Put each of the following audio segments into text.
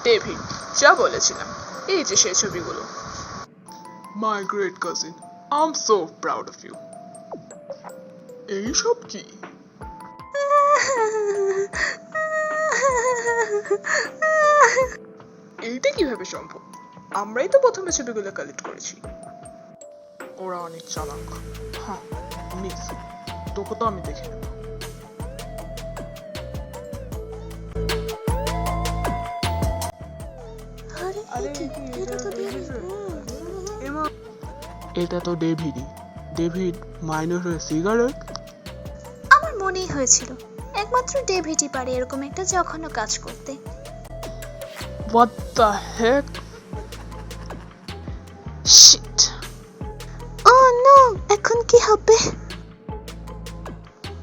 David, যা বলেছিলাম, এই যে সেই ছবিগুলো। My great cousin, I am so proud of you. এইসব কি? এইটা কিভাবে সম্ভব? আমরাই তো প্রথমে ছবিগুলো কালেক্ট করেছি। ওরা অনেক চালাক। হ্যাঁ, মিস, তোকে তো আমি দেখে নেব। এটা তো ডেভিডই। ডেভিড মাইনর হয়ে সিগারেট? আমার মনেই হয়েছিল একমাত্র ডেভিডই পারে এরকম একটা জঘন্য কাজ করতে। What the heck? Shit. Oh no, এখন কি হবে?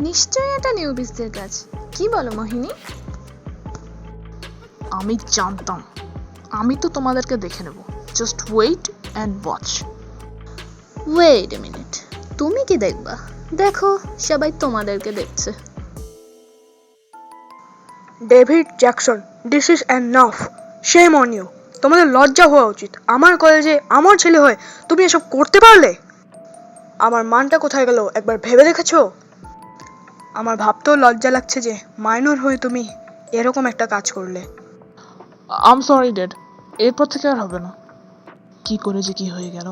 নিশ্চয়ই এটা নিউবিসদের কাজ। কি বলো মোহিনী? আমি জানতাম। আমি তো তোমাদেরকে দেখে নেব। Just wait and watch. Wait a minute, তুমি কি দেখবা? দেখো, সবাই তোমাদেরকে দেখছে। David Jackson, this is enough. Shame on you. তোমাদের লজ্জা হওয়া উচিত। আমার কলেজে আমার ছেলে হয়ে তুমি এসব করতে পারলে? আমার মানটা কোথায় গেল একবার ভেবে দেখেছো? আমার ভাবতেও লজ্জা লাগছে যে মাইনর হয়ে তুমি এরকম একটা কাজ করলে। আই এম সরি ড্যাড, এরপর থেকে আর হবে না। কি করে যে কি হয়ে গেল।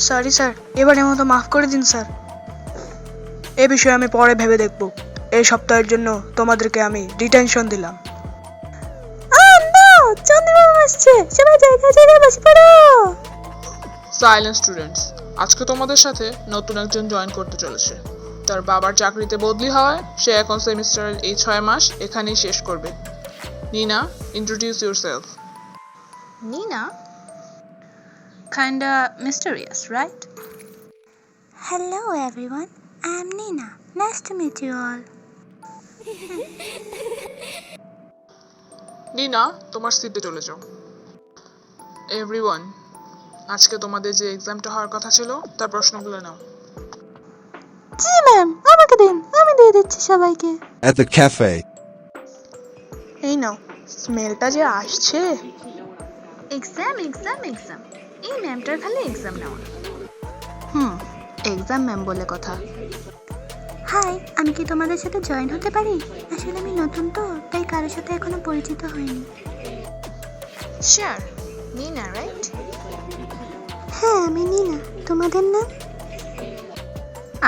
সরি স্যার, এবারের মতো মাফ করে দিন স্যার। এ বিষয়ে আমি পরে ভেবে দেখব। এই সপ্তাহের জন্য তোমাদেরকে আমি ডিটেনশন দিলাম। চন্দ্রবাবু আসছে, সবাই জায়গায় বসে পড়ো। সাইলেন্ট স্টুডেন্টস, আজকে তোমাদের সাথে নতুন একজন জয়েন করতে চলেছে। তার বাবার চাকরিতে বদলি হওয়ায় সে এখন সেমিস্টারের এই 6 মাস এখানেই শেষ করবে। Nina, introduce yourself. Nina? Kinda mysterious, right? Hello everyone, I'm Nina. Nice to meet you all. নিনা, তোমার সিটে চলে যাও। এভরিওয়ান, আজকে তোমাদের যে এক্সামটা হওয়ার কথা ছিল তার প্রশ্নগুলো নাও। জি ম্যাম, আমাকে দিন, আমি দিয়ে দিচ্ছি সবাইকে। At the cafe. এই নাও, স্মেলটা যে আসছে। এক্সাম এই ম্যামটার খালি এক্সাম নেওয়া। এক্সাম ম্যাম বলে কথা। হাই, আমি কি তোমাদের সাথে জয়েন হতে পারি? আসলে আমি নতুন তো, তাই কারোর সাথে এখনো পরিচিত হইনি। শিওর, নিনা রাইট? হ্যাঁ, আমি নিনা। তোমাদের নাম?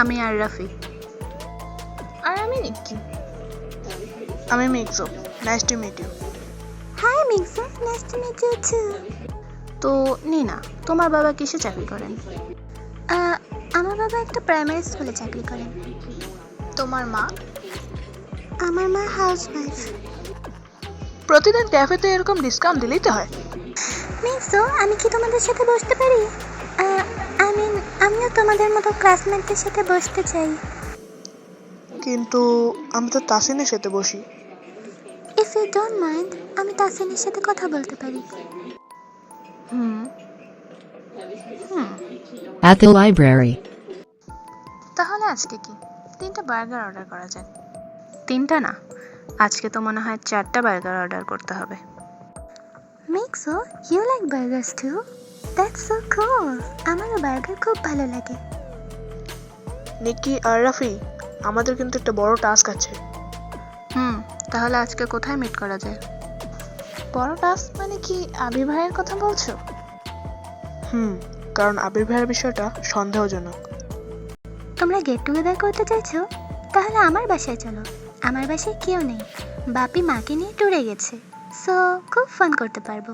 আমি আর রাফি। আর আমি নিক্কি। আমি Mixo. Nice to meet you. Hi Mixo, nice to meet you too. তো নিনা, তোমার বাবা কিসে চাকরি করেন? আমার বাবা একটা প্রাইমারি স্কুলে চাকরি করেন। তোমার মা? আমার মা হাউসওয়াইফ। প্রতিদিন ক্যাফেতে এরকম ডিসকাউন্ট দিলেই তো হয়। মিক্সো, আমি কি তোমাদের সাথে বসতে পারি? আমিও তোমাদের মতো ক্লাসমেটদের সাথে বসতে চাই। কিন্তু আমি তো তাসিনের সাথে বসি। ইফ ইউ ডোন্ট মাইন্ড, আমি তাসিনের সাথে কথা বলতে পারি। At the library. তাহলে আজকে কি 3টা বার্গার অর্ডার করা যাক? 3টা না, আজকে তো মনে হয় 4টা বার্গার অর্ডার করতে হবে। Mixo, you like burgers too? That's so cool. আমারও বার্গার খুব ভালো লাগে। নিকি আর রাফি, আমাদের কিন্তু একটা বড় টাস্ক আছে। তাহলে আজকে কোথায় মিট করা যায়? বড় টাস্ক মানে কি আবির ভাইয়ের কথা বলছো? কারণ আবির ভাইয়ের বিষয়টা সন্দেহজনক। তোমরা গেট টুগেদার করতে চাইছো? তাহলে আমার বাসায় চলো। আমার বাসায় কেউ নেই, বাপি মাকে নিয়ে ট্যুরে গেছে, সো খুব ফান করতে পারবো।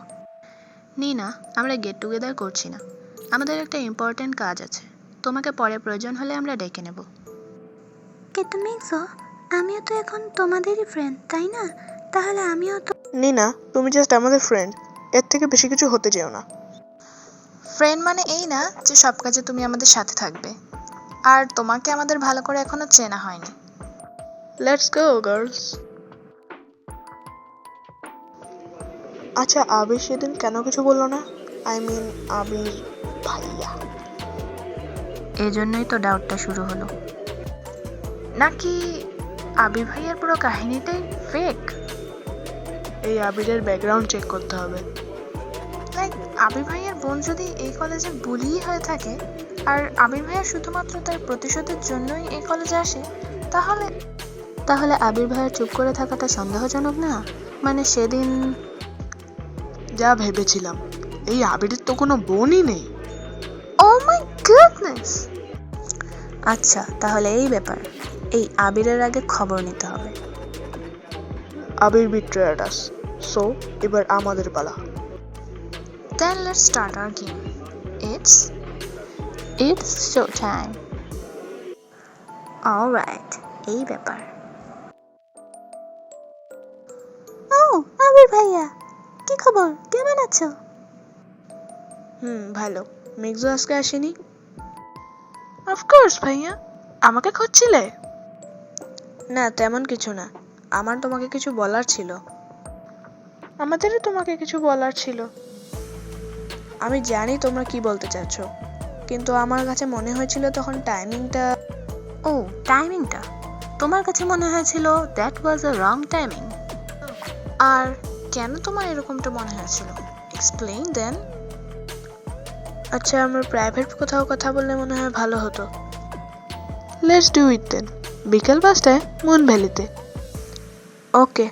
নিনা, আমরা গেট টুগেদার করছি না, আমাদের একটা ইম্পর্টেন্ট কাজ আছে। তোমাকে পরে প্রয়োজন হলে আমরা ডেকে নেব। কিন্তু মিক্সো, আমিও তো এখন তোমাদেরই ফ্রেন্ড, তাই না? তাহলে আমিও তো। নিনা, তুমি জাস্ট আমাদের ফ্রেন্ড, এর থেকে বেশি কিছু হতে যেও না। ফ্রেন্ড মানে এই না যে সব কাজে তুমি আমাদের সাথে থাকবে। আর তোমাকে আমাদের ভালো করে এখনো চেনা হয়নি। Let's go girls. আচ্ছা, আবির সেদিন কেন কিছু বললো না? আই মিন আবির ভাইয়া। এই জন্যই তো ডাউটটা শুরু হলো। নাকি আবির ভাইয়ার পুরো কাহিনীটাই ফেক? এই আবিরের ব্যাকগ্রাউন্ড চেক করতে হবে। লাইক আবির ভাইয়ের বোন যদি এই কলেজে বুলি হয়ে থাকে আর আবির ভাইয়া শুধুমাত্র তার প্রতিশোধের জন্যই এই কলেজে আসে, তাহলে তাহলে আবির ভাইয়ের চুপ করে থাকাটা সন্দেহজনক না? মানে সেদিন যা ভেবেছিলাম, এই আবিরের তো কোনো বোনই নেই। ও মাই গুডনেস! আচ্ছা তাহলে এই ব্যাপার, এই আবিরের আগে খবর নিতে হবে। আবির বিট্রেয়ার্ড আস, সো এবার আমাদের পালা। Then let's start our game. It's show time. Alright, এই ব্যাপার। ও আবির ভাইয়া, কি খবর, কেমন আছো? ভালো। মেঘজু আজকে আসেনি? অফকোর্স ভাইয়া, আমাকে খুঁজছিলে? না, তেমন কিছু না। আমার তোমাকে কিছু বলার ছিল। আমাদেরও তোমাকে কিছু বলার ছিল। আমি জানি তোমরা কি বলতে চাচ্ছ, কিন্তু আমার কাছে মনে হয়েছিল তখন টাইমিংটা। ও টাইমিংটা তোমার কাছে মনে হয়েছিল that was a wrong timing? আর কেন তোমার এরকমটা মনে হয়েছিল? এক্সপ্লেইন দেন। আচ্ছা, আমরা প্রাইভেট কোথাও কথা বললে মনে হয় ভালো হতো। লেটস ডু ইট দেন। বিকেল 5টায় মুন ভ্যালিতে। ওকে।